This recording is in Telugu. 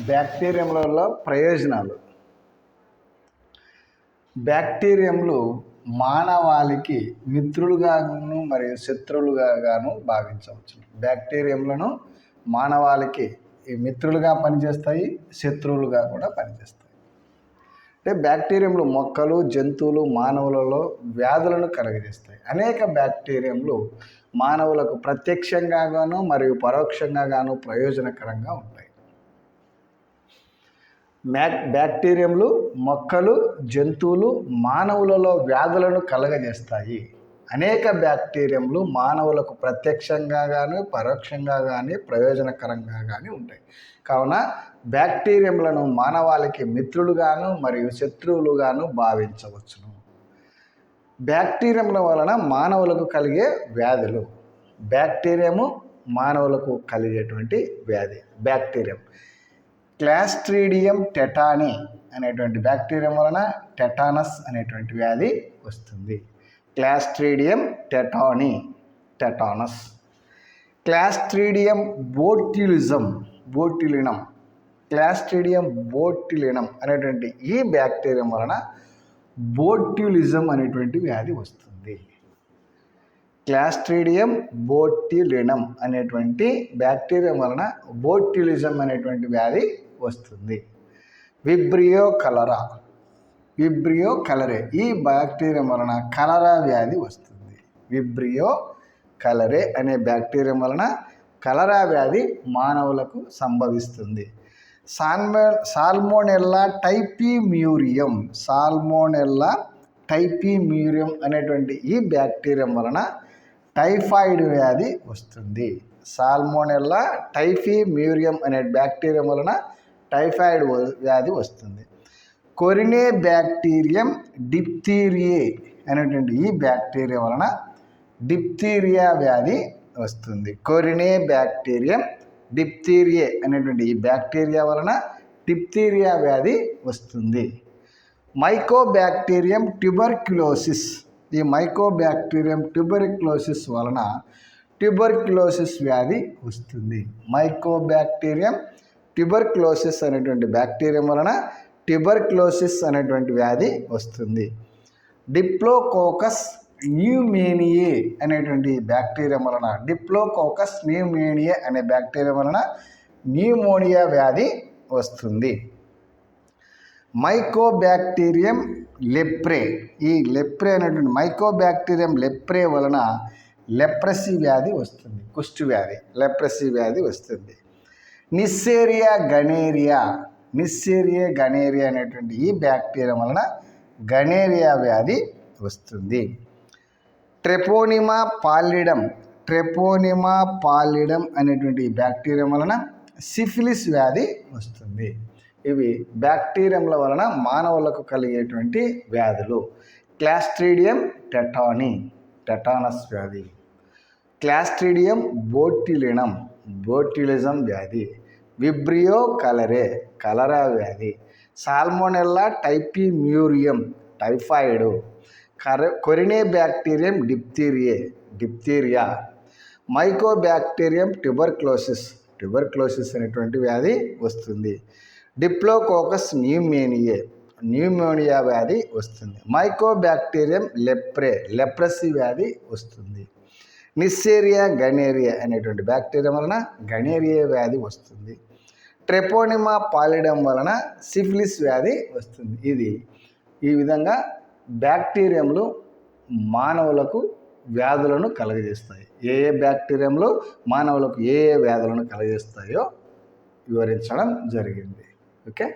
బ్యాక్టీరియంల ప్రయోజనాలు. బ్యాక్టీరియంలు మానవాళికి మిత్రులుగాను మరియు శత్రువులుగాను భావించవచ్చు. బ్యాక్టీరియంలను మానవాళికి మిత్రులుగా పనిచేస్తాయి, శత్రువులుగా కూడా పనిచేస్తాయి. అంటే బ్యాక్టీరియంలు మొక్కలు, జంతువులు, మానవులలో వ్యాధులను కలుగజేస్తాయి. అనేక బ్యాక్టీరియంలు మానవులకు ప్రత్యక్షంగాను మరియు పరోక్షంగాను ప్రయోజనకరంగా ఉంటాయి. బ్యాక్టీరియంలు మొక్కలు, జంతువులు, మానవులలో వ్యాధులను కలుగజేస్తాయి. అనేక బ్యాక్టీరియంలు మానవులకు ప్రత్యక్షంగా కానీ పరోక్షంగా కానీ ప్రయోజనకరంగా కానీ ఉంటాయి. కావున బ్యాక్టీరియంలను మానవాళికి మిత్రులుగాను మరియు శత్రువులుగాను భావించవచ్చును. బ్యాక్టీరియంల వలన మానవులకు కలిగే వ్యాధులు. బ్యాక్టీరియము మానవులకు కలిగేటువంటి వ్యాధి. బ్యాక్టీరియం క్లాస్ట్రీడియం టెటానీ అనేటువంటి బ్యాక్టీరియం వలన టెటానస్ అనేటువంటి వ్యాధి వస్తుంది. Clostridium tetanus. క్లాస్ట్రీడియం బోట్యులినం క్లాస్ట్రీడియం బోట్యులినం అనేటువంటి ఈ బ్యాక్టీరియం వలన బోట్యులిజం అనేటువంటి వ్యాధి వస్తుంది. క్లాస్ట్రీడియం బోట్యులినం అనేటువంటి బ్యాక్టీరియం వలన బోట్యులిజం అనేటువంటి వ్యాధి వస్తుంది. విబ్రియో కలరే ఈ బ్యాక్టీరియం వలన కలరా వ్యాధి వస్తుంది. విబ్రియో కలరే అనే బ్యాక్టీరియం వలన కలరా వ్యాధి మానవులకు సంభవిస్తుంది. సాల్మోనెల్లా టైపీమ్యూరియం అనేటువంటి ఈ బ్యాక్టీరియం వలన టైఫాయిడ్ వ్యాధి వస్తుంది. సాల్మోనెల్లా టైపీమ్యూరియం అనే బ్యాక్టీరియం వలన టైఫాయిడ్ వ్యాధి వస్తుంది. కొరినే బ్యాక్టీరియం డిప్తీరియే అనేటువంటి ఈ బ్యాక్టీరియా వలన డిప్తీరియా వ్యాధి వస్తుంది. కొరినే బ్యాక్టీరియం డిప్తీరియే అనేటువంటి ఈ బ్యాక్టీరియా వలన డిప్తీరియా వ్యాధి వస్తుంది. మైకోబ్యాక్టీరియం ట్యూబర్క్యులోసిస్ ఈ మైకోబ్యాక్టీరియం ట్యూబర్క్యులోసిస్ వలన ట్యూబర్క్యులోసిస్ వ్యాధి వస్తుంది. మైకోబ్యాక్టీరియం ట్యూబర్క్యులోసిస్ అనేటువంటి బ్యాక్టీరియం వలన ట్యూబర్క్యులోసిస్ అనేటువంటి వ్యాధి వస్తుంది. డిప్లోకోకస్ న్యూమోనియే అనేటువంటి బ్యాక్టీరియం వలన డిప్లోకోకస్ న్యూమోనియే అనే బ్యాక్టీరియం వలన న్యూమోనియా వ్యాధి వస్తుంది. మైకోబ్యాక్టీరియం లెప్రే ఈ లెప్రే అనేటువంటి మైకోబ్యాక్టీరియం లెప్రే వలన లెప్రసీ వ్యాధి వస్తుంది. కుష్టు వ్యాధి లెప్రసీ వ్యాధి వస్తుంది. నిస్సేరియా గనేరియా అనేటువంటి ఈ బ్యాక్టీరియా వలన గనేరియా వ్యాధి వస్తుంది. ట్రెపోనిమా పాలిడమ్ అనేటువంటి బ్యాక్టీరియా వలన సిఫిలిస్ వ్యాధి వస్తుంది. ఇవి బ్యాక్టీరియంల వలన మానవులకు కలిగేటువంటి వ్యాధులు. క్లాస్ట్రీడియం టెటానస్ వ్యాధి. క్లాస్ట్రీడియం బోట్యులిజం వ్యాధి. విబ్రియో కలరా వ్యాధి. Salmonella typhimurium typhoid. Corynebacterium diphtheria. Mycobacterium tuberculosis అనేటువంటి వ్యాధి వస్తుంది. డిప్లోకోకస్ న్యూమోనియా వ్యాధి వస్తుంది. మైకోబ్యాక్టీరియం లెప్రసీ వ్యాధి వస్తుంది. నిస్సేరియా గనేరియా అనేటువంటి బ్యాక్టీరియా వలన గనేరియా వ్యాధి వస్తుంది. ట్రెపోనిమా పాలిడమ్ వలన సిఫిలిస్ వ్యాధి వస్తుంది. ఈ విధంగా బ్యాక్టీరియంలు మానవులకు వ్యాధులను కలుగజేస్తాయి. ఏ బ్యాక్టీరియంలు మానవులకు ఏ వ్యాధులను కలుగజేస్తాయో వివరించడం జరిగింది. ఓకే.